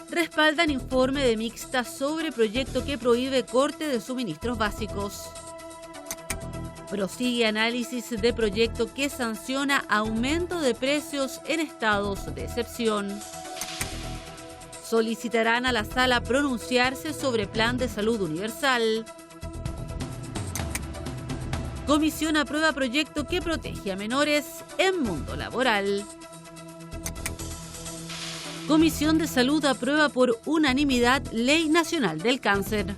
respaldan informe de Mixta sobre proyecto que prohíbe corte de suministros básicos. Prosigue análisis de proyecto que sanciona aumento de precios en estados de excepción. Solicitarán a la sala pronunciarse sobre plan de salud universal. Comisión aprueba proyecto que protege a menores en mundo laboral. Comisión de Salud aprueba por unanimidad Ley Nacional del Cáncer.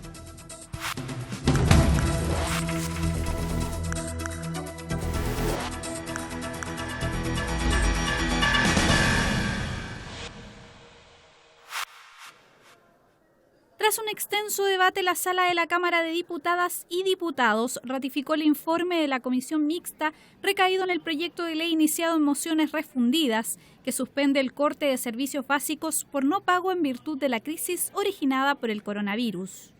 Tras un extenso debate, la Sala de la Cámara de Diputadas y Diputados ratificó el informe de la Comisión Mixta recaído en el proyecto de ley iniciado en mociones refundidas, que suspende el corte de servicios básicos por no pago en virtud de la crisis originada por el coronavirus.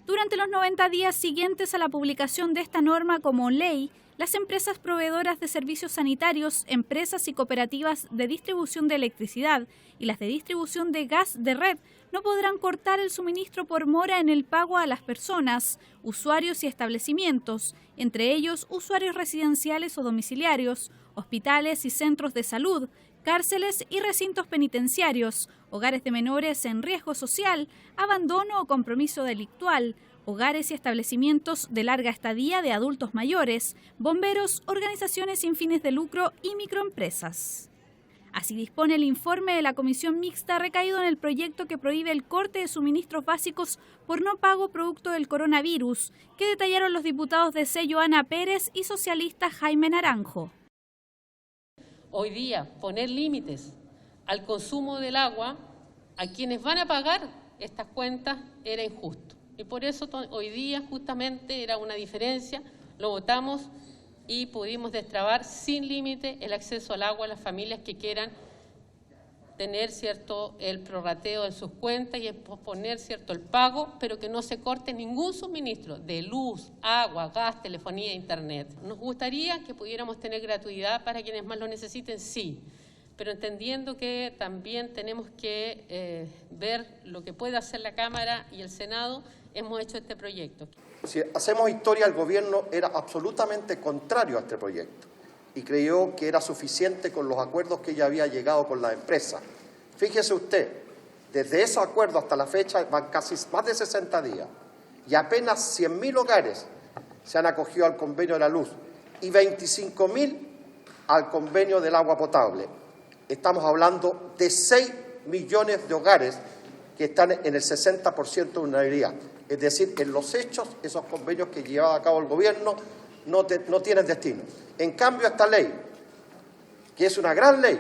Durante los 90 días siguientes a la publicación de esta norma como ley, las empresas proveedoras de servicios sanitarios, empresas y cooperativas de distribución de electricidad y las de distribución de gas de red no podrán cortar el suministro por mora en el pago a las personas, usuarios y establecimientos, entre ellos usuarios residenciales o domiciliarios, hospitales y centros de salud, cárceles y recintos penitenciarios, hogares de menores en riesgo social, abandono o compromiso delictual, hogares y establecimientos de larga estadía de adultos mayores, bomberos, organizaciones sin fines de lucro y microempresas. Así dispone el informe de la Comisión Mixta recaído en el proyecto que prohíbe el corte de suministros básicos por no pago producto del coronavirus, que detallaron los diputados de C. Joana Pérez y socialista Jaime Naranjo. Hoy día, poner límites al consumo del agua a quienes van a pagar estas cuentas era injusto. Y por eso hoy día justamente era una diferencia, lo votamos y pudimos destrabar sin límite el acceso al agua a las familias que quieran tener el prorrateo de sus cuentas y posponer el pago, pero que no se corte ningún suministro de luz, agua, gas, telefonía e internet. Nos gustaría que pudiéramos tener gratuidad para quienes más lo necesiten, sí, pero entendiendo que también tenemos que ver lo que puede hacer la Cámara y el Senado, hemos hecho este proyecto. Si hacemos historia, el gobierno era absolutamente contrario a este proyecto y creyó que era suficiente con los acuerdos que ya había llegado con la empresa. Fíjese usted, desde esos acuerdos hasta la fecha van casi más de 60 días y apenas 100.000 hogares se han acogido al convenio de la luz y 25.000 al convenio del agua potable. Estamos hablando de 6 millones de hogares que están en el 60% de vulnerabilidad. Es decir, en los hechos, esos convenios que llevaba a cabo el gobierno no tienen destino. En cambio, esta ley, que es una gran ley,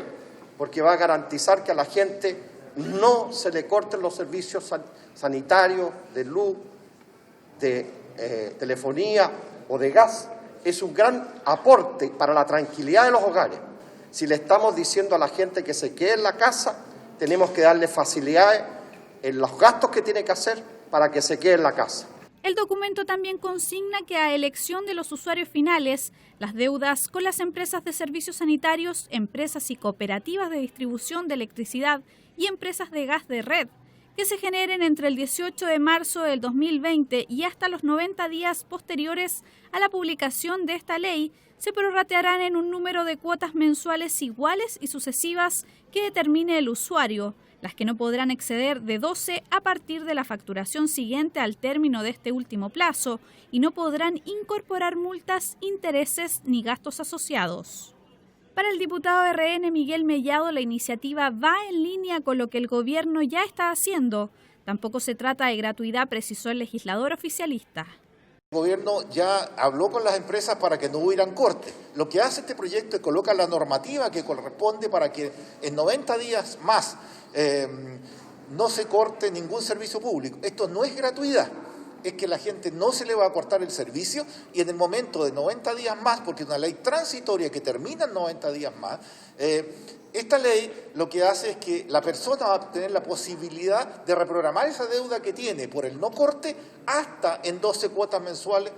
porque va a garantizar que a la gente no se le corten los servicios sanitarios, de luz, de telefonía o de gas, es un gran aporte para la tranquilidad de los hogares. Si le estamos diciendo a la gente que se quede en la casa, tenemos que darle facilidades en los gastos que tiene que hacer para que se quede en la casa. El documento también consigna que a elección de los usuarios finales, las deudas con las empresas de servicios sanitarios, empresas y cooperativas de distribución de electricidad y empresas de gas de red, que se generen entre el 18 de marzo del 2020 y hasta los 90 días posteriores a la publicación de esta ley, se prorratearán en un número de cuotas mensuales iguales y sucesivas que determine el usuario, las que no podrán exceder de 12 a partir de la facturación siguiente al término de este último plazo y no podrán incorporar multas, intereses ni gastos asociados. Para el diputado RN Miguel Mellado, la iniciativa va en línea con lo que el gobierno ya está haciendo. Tampoco se trata de gratuidad, precisó el legislador oficialista. El gobierno ya habló con las empresas para que no hubieran cortes. Lo que hace este proyecto es colocar la normativa que corresponde para que en 90 días más no se corte ningún servicio público. Esto no es gratuidad, es que la gente no se le va a cortar el servicio y en el momento de 90 días más, porque es una ley transitoria que termina en 90 días más, esta ley lo que hace es que la persona va a tener la posibilidad de reprogramar esa deuda que tiene por el no corte hasta en 12 cuotas mensuales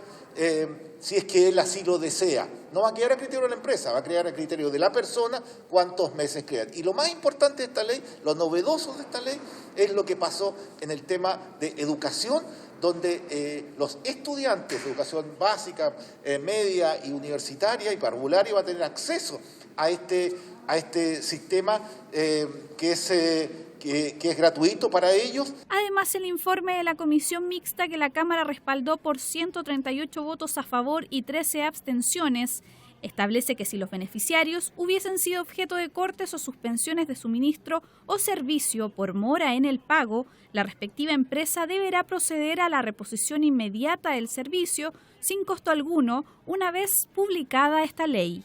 si es que él así lo desea. No va a quedar a criterio de la empresa, va a quedar a criterio de la persona cuántos meses quedan. Y lo más importante de esta ley, lo novedoso de esta ley, es lo que pasó en el tema de educación, donde los estudiantes de educación básica, media y universitaria y parvularia van a tener acceso a este sistema que es gratuito para ellos. Además, el informe de la comisión mixta que la Cámara respaldó por 138 votos a favor y 13 abstenciones establece que si los beneficiarios hubiesen sido objeto de cortes o suspensiones de suministro o servicio por mora en el pago, la respectiva empresa deberá proceder a la reposición inmediata del servicio sin costo alguno una vez publicada esta ley.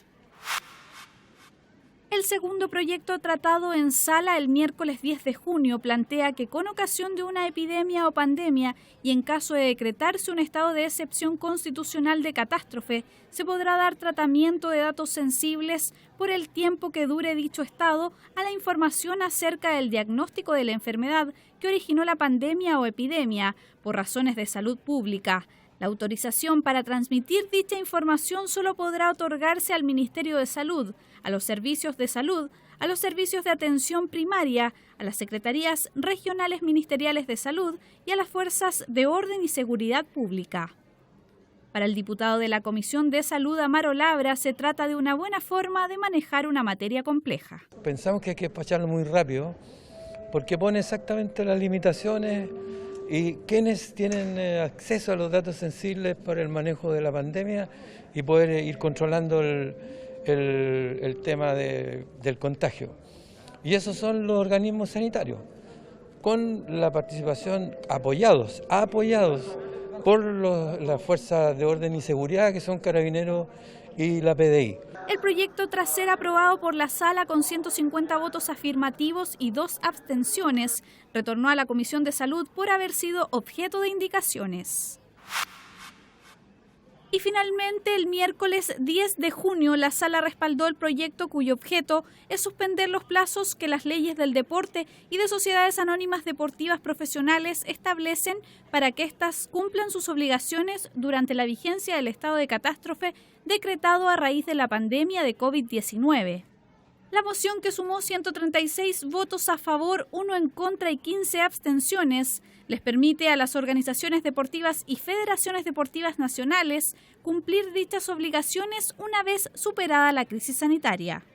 El segundo proyecto tratado en sala el miércoles 10 de junio plantea que con ocasión de una epidemia o pandemia y en caso de decretarse un estado de excepción constitucional de catástrofe, se podrá dar tratamiento de datos sensibles por el tiempo que dure dicho estado a la información acerca del diagnóstico de la enfermedad que originó la pandemia o epidemia por razones de salud pública. La autorización para transmitir dicha información solo podrá otorgarse al Ministerio de Salud, a los servicios de salud, a los servicios de atención primaria, a las secretarías regionales ministeriales de salud y a las fuerzas de orden y seguridad pública. Para el diputado de la Comisión de Salud, Amaro Labra, se trata de una buena forma de manejar una materia compleja. Pensamos que hay que despacharlo muy rápido porque pone exactamente las limitaciones y quienes tienen acceso a los datos sensibles para el manejo de la pandemia y poder ir controlando el tema del contagio. Y esos son los organismos sanitarios, con la participación apoyados por las fuerzas de orden y seguridad que son Carabineros y la PDI. El proyecto, tras ser aprobado por la Sala con 150 votos afirmativos y 2 abstenciones, retornó a la Comisión de Salud por haber sido objeto de indicaciones. Y finalmente, el miércoles 10 de junio, la Sala respaldó el proyecto cuyo objeto es suspender los plazos que las leyes del deporte y de sociedades anónimas deportivas profesionales establecen para que éstas cumplan sus obligaciones durante la vigencia del estado de catástrofe decretado a raíz de la pandemia de COVID-19. La moción, que sumó 136 votos a favor, 1 en contra y 15 abstenciones, les permite a las organizaciones deportivas y federaciones deportivas nacionales cumplir dichas obligaciones una vez superada la crisis sanitaria.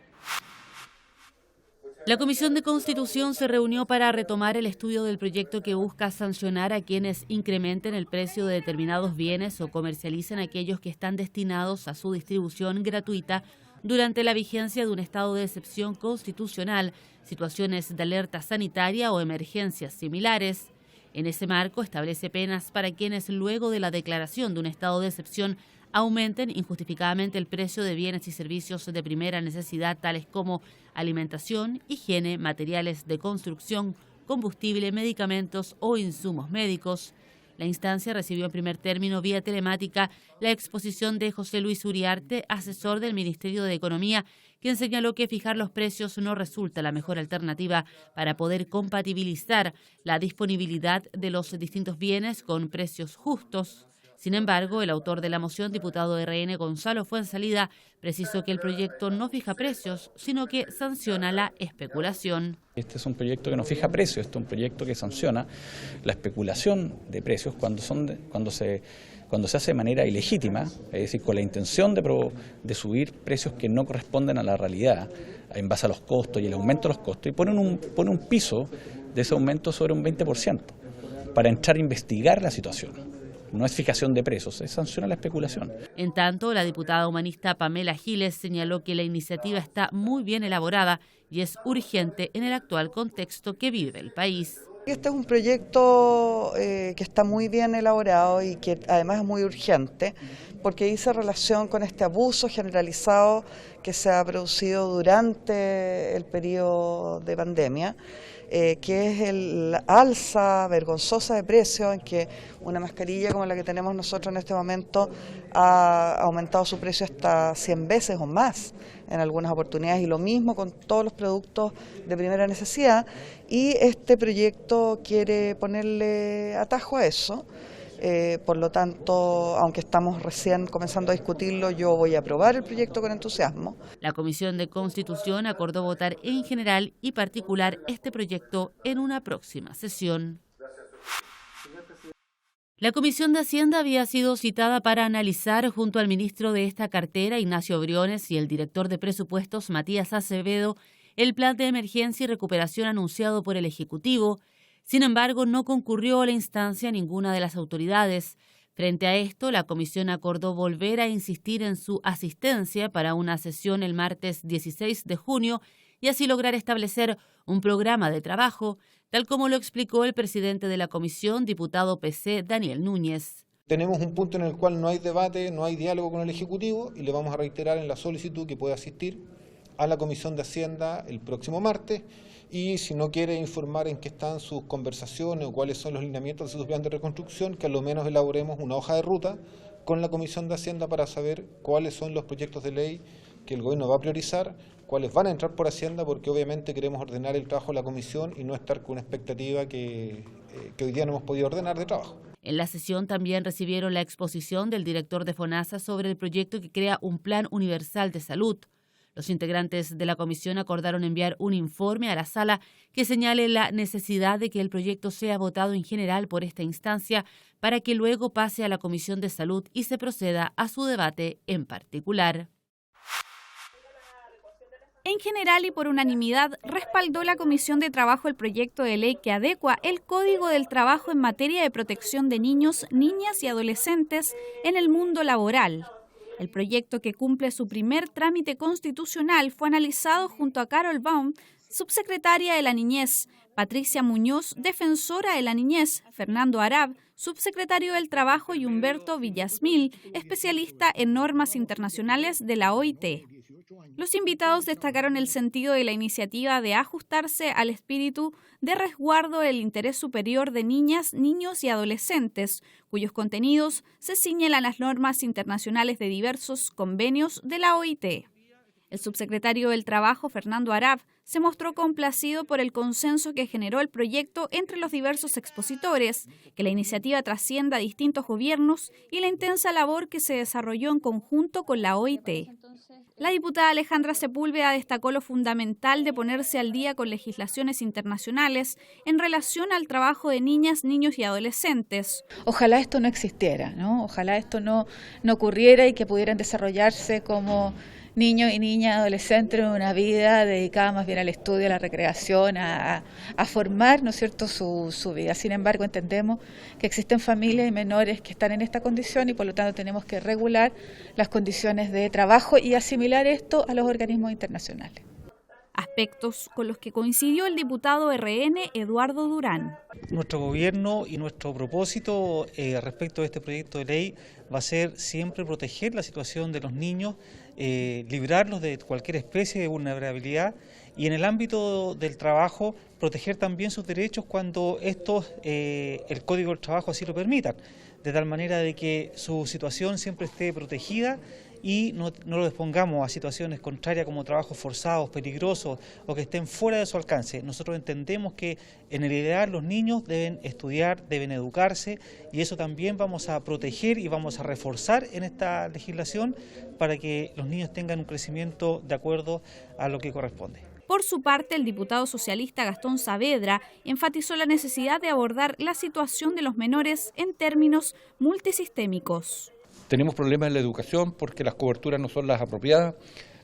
La Comisión de Constitución se reunió para retomar el estudio del proyecto que busca sancionar a quienes incrementen el precio de determinados bienes o comercialicen aquellos que están destinados a su distribución gratuita durante la vigencia de un estado de excepción constitucional, situaciones de alerta sanitaria o emergencias similares. En ese marco, establece penas para quienes, luego de la declaración de un estado de excepción, aumenten injustificadamente el precio de bienes y servicios de primera necesidad, tales como alimentación, higiene, materiales de construcción, combustible, medicamentos o insumos médicos. La instancia recibió en primer término vía telemática la exposición de José Luis Uriarte, asesor del Ministerio de Economía, quien señaló que fijar los precios no resulta la mejor alternativa para poder compatibilizar la disponibilidad de los distintos bienes con precios justos. Sin embargo, el autor de la moción, diputado de RN Gonzalo Fuenzalida, precisó que el proyecto no fija precios, sino que sanciona la especulación. Este es un proyecto que no fija precios, este es un proyecto que sanciona la especulación de precios cuando se hace de manera ilegítima, es decir, con la intención de subir precios que no corresponden a la realidad, en base a los costos y el aumento de los costos, y pone un piso de ese aumento sobre un 20% para entrar a investigar la situación. No es fijación de precios, es sanciona la especulación. En tanto, la diputada humanista Pamela Giles señaló que la iniciativa está muy bien elaborada y es urgente en el actual contexto que vive el país. Este es un proyecto que está muy bien elaborado y que además es muy urgente porque dice relación con este abuso generalizado que se ha producido durante el periodo de pandemia, que es la alza vergonzosa de precios en que una mascarilla como la que tenemos nosotros en este momento ha aumentado su precio hasta 100 veces o más en algunas oportunidades, y lo mismo con todos los productos de primera necesidad, y este proyecto quiere ponerle atajo a eso, Por lo tanto, aunque estamos recién comenzando a discutirlo, yo voy a aprobar el proyecto con entusiasmo. La Comisión de Constitución acordó votar en general y particular este proyecto en una próxima sesión. La Comisión de Hacienda había sido citada para analizar junto al ministro de esta cartera, Ignacio Briones, y el director de presupuestos, Matías Acevedo, el plan de emergencia y recuperación anunciado por el Ejecutivo. Sin embargo, no concurrió a la instancia ninguna de las autoridades. Frente a esto, la comisión acordó volver a insistir en su asistencia para una sesión el martes 16 de junio y así lograr establecer un programa de trabajo, tal como lo explicó el presidente de la comisión, diputado PC, Daniel Núñez. Tenemos un punto en el cual no hay debate, no hay diálogo con el Ejecutivo y le vamos a reiterar en la solicitud que pueda asistir a la Comisión de Hacienda el próximo martes y si no quiere informar en qué están sus conversaciones o cuáles son los lineamientos de su plan de reconstrucción, que a lo menos elaboremos una hoja de ruta con la Comisión de Hacienda para saber cuáles son los proyectos de ley que el gobierno va a priorizar, cuáles van a entrar por Hacienda, porque obviamente queremos ordenar el trabajo de la Comisión y no estar con una expectativa que hoy día no hemos podido ordenar de trabajo. En la sesión también recibieron la exposición del director de FONASA sobre el proyecto que crea un plan universal de salud. Los integrantes de la comisión acordaron enviar un informe a la sala que señale la necesidad de que el proyecto sea votado en general por esta instancia para que luego pase a la Comisión de Salud y se proceda a su debate en particular. En general y por unanimidad, respaldó la Comisión de Trabajo el proyecto de ley que adecua el Código del Trabajo en materia de protección de niños, niñas y adolescentes en el mundo laboral. El proyecto, que cumple su primer trámite constitucional, fue analizado junto a Carol Baum, subsecretaria de la Niñez, Patricia Muñoz, defensora de la Niñez, Fernando Arab, subsecretario del Trabajo, y Humberto Villasmil, especialista en normas internacionales de la OIT. Los invitados destacaron el sentido de la iniciativa de ajustarse al espíritu de resguardo del interés superior de niñas, niños y adolescentes, cuyos contenidos se ciñen a las normas internacionales de diversos convenios de la OIT. El subsecretario del Trabajo, Fernando Arab, se mostró complacido por el consenso que generó el proyecto entre los diversos expositores, que la iniciativa trascienda a distintos gobiernos y la intensa labor que se desarrolló en conjunto con la OIT. La diputada Alejandra Sepúlveda destacó lo fundamental de ponerse al día con legislaciones internacionales en relación al trabajo de niñas, niños y adolescentes. Ojalá esto no existiera, ¿no? Ojalá esto no ocurriera y que pudieran desarrollarse como niños y niñas adolescentes en una vida dedicada más bien al estudio, a la recreación, a formar, ¿no es cierto?, su vida. Sin embargo, entendemos que existen familias y menores que están en esta condición y por lo tanto tenemos que regular las condiciones de trabajo y asimilar esto a los organismos internacionales. Aspectos con los que coincidió el diputado RN Eduardo Durán. Nuestro gobierno y nuestro propósito respecto a este proyecto de ley va a ser siempre proteger la situación de los niños, librarlos de cualquier especie de vulnerabilidad y en el ámbito del trabajo proteger también sus derechos cuando estos, el Código del Trabajo así lo permitan, de tal manera de que su situación siempre esté protegida y no lo expongamos a situaciones contrarias como trabajos forzados, peligrosos o que estén fuera de su alcance. Nosotros entendemos que en el ideal los niños deben estudiar, deben educarse y eso también vamos a proteger y vamos a reforzar en esta legislación para que los niños tengan un crecimiento de acuerdo a lo que corresponde. Por su parte, el diputado socialista Gastón Saavedra enfatizó la necesidad de abordar la situación de los menores en términos multisistémicos. Tenemos problemas en la educación porque las coberturas no son las apropiadas,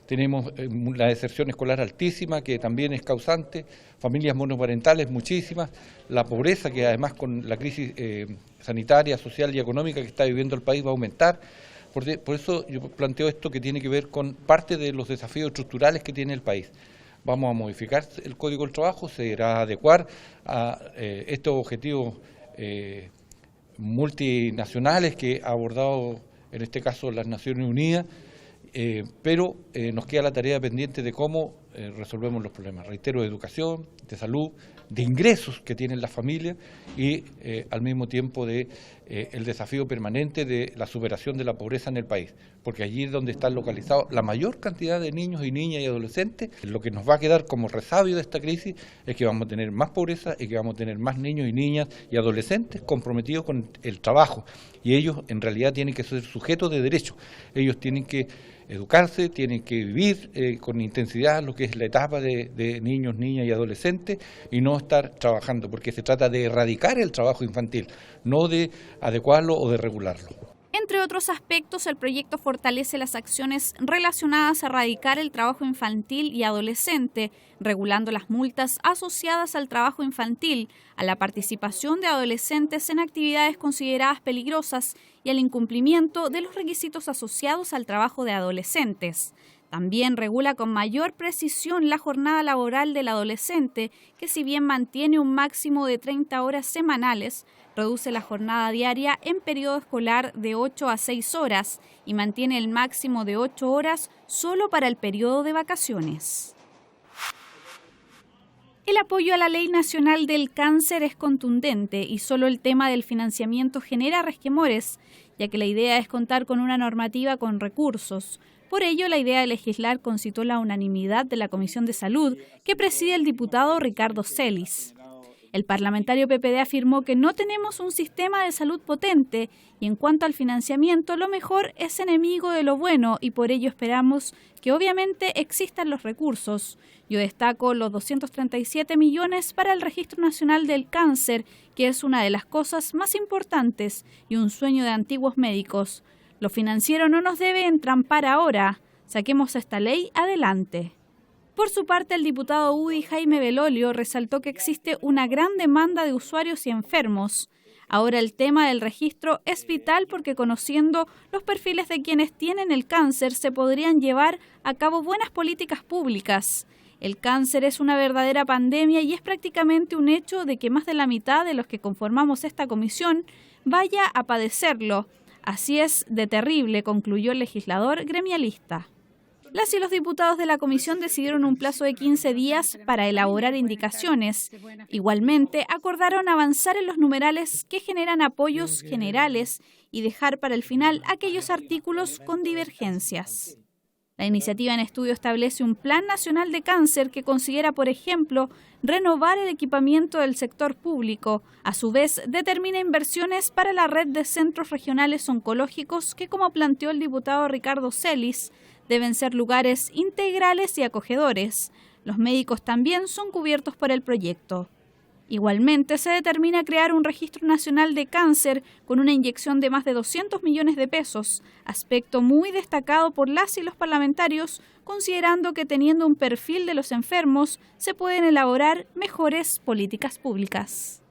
tenemos la deserción escolar altísima que también es causante, familias monoparentales muchísimas, la pobreza que además con la crisis sanitaria, social y económica que está viviendo el país va a aumentar. Por eso yo planteo esto que tiene que ver con parte de los desafíos estructurales que tiene el país. Vamos a modificar el Código del Trabajo, se irá a adecuar a estos objetivos multinacionales que ha abordado en este caso las Naciones Unidas, pero nos queda la tarea pendiente de cómo resolvemos los problemas, reitero, de educación, de salud, de ingresos que tienen las familias y al mismo tiempo de el desafío permanente de la superación de la pobreza en el país, porque allí es donde están localizados la mayor cantidad de niños y niñas y adolescentes. Lo que nos va a quedar como resabio de esta crisis es que vamos a tener más pobreza y que vamos a tener más niños y niñas y adolescentes comprometidos con el trabajo, y ellos en realidad tienen que ser sujetos de derecho. Ellos tienen que educarse, tienen que vivir con intensidad lo que es la etapa de niños, niñas y adolescentes y no estar trabajando, porque se trata de erradicar el trabajo infantil, no de adecuarlo o de regularlo. Entre otros aspectos, el proyecto fortalece las acciones relacionadas a erradicar el trabajo infantil y adolescente, regulando las multas asociadas al trabajo infantil, a la participación de adolescentes en actividades consideradas peligrosas y al incumplimiento de los requisitos asociados al trabajo de adolescentes. También regula con mayor precisión la jornada laboral del adolescente, que si bien mantiene un máximo de 30 horas semanales, reduce la jornada diaria en periodo escolar de 8 a 6 horas y mantiene el máximo de 8 horas solo para el periodo de vacaciones. El apoyo a la Ley Nacional del Cáncer es contundente y solo el tema del financiamiento genera resquemores, ya que la idea es contar con una normativa con recursos. Por ello, la idea de legislar concitó la unanimidad de la Comisión de Salud, que preside el diputado Ricardo Celis. El parlamentario PPD afirmó que no tenemos un sistema de salud potente y en cuanto al financiamiento, lo mejor es enemigo de lo bueno y por ello esperamos que obviamente existan los recursos. Yo destaco los 237 millones para el Registro Nacional del Cáncer, que es una de las cosas más importantes y un sueño de antiguos médicos. Lo financiero no nos debe entrampar ahora. Saquemos esta ley adelante. Por su parte, el diputado UDI Jaime Belolio resaltó que existe una gran demanda de usuarios y enfermos. Ahora el tema del registro es vital porque conociendo los perfiles de quienes tienen el cáncer se podrían llevar a cabo buenas políticas públicas. El cáncer es una verdadera pandemia y es prácticamente un hecho de que más de la mitad de los que conformamos esta comisión vaya a padecerlo. Así es de terrible, concluyó el legislador gremialista. Las y los diputados de la comisión decidieron un plazo de 15 días para elaborar indicaciones. Igualmente, acordaron avanzar en los numerales que generan apoyos generales y dejar para el final aquellos artículos con divergencias. La iniciativa en estudio establece un Plan Nacional de Cáncer que considera, por ejemplo, renovar el equipamiento del sector público. A su vez, determina inversiones para la red de centros regionales oncológicos que, como planteó el diputado Ricardo Celis, deben ser lugares integrales y acogedores. Los médicos también son cubiertos por el proyecto. Igualmente, se determina crear un registro nacional de cáncer con una inyección de más de 200 millones de pesos, aspecto muy destacado por las y los parlamentarios, considerando que teniendo un perfil de los enfermos se pueden elaborar mejores políticas públicas.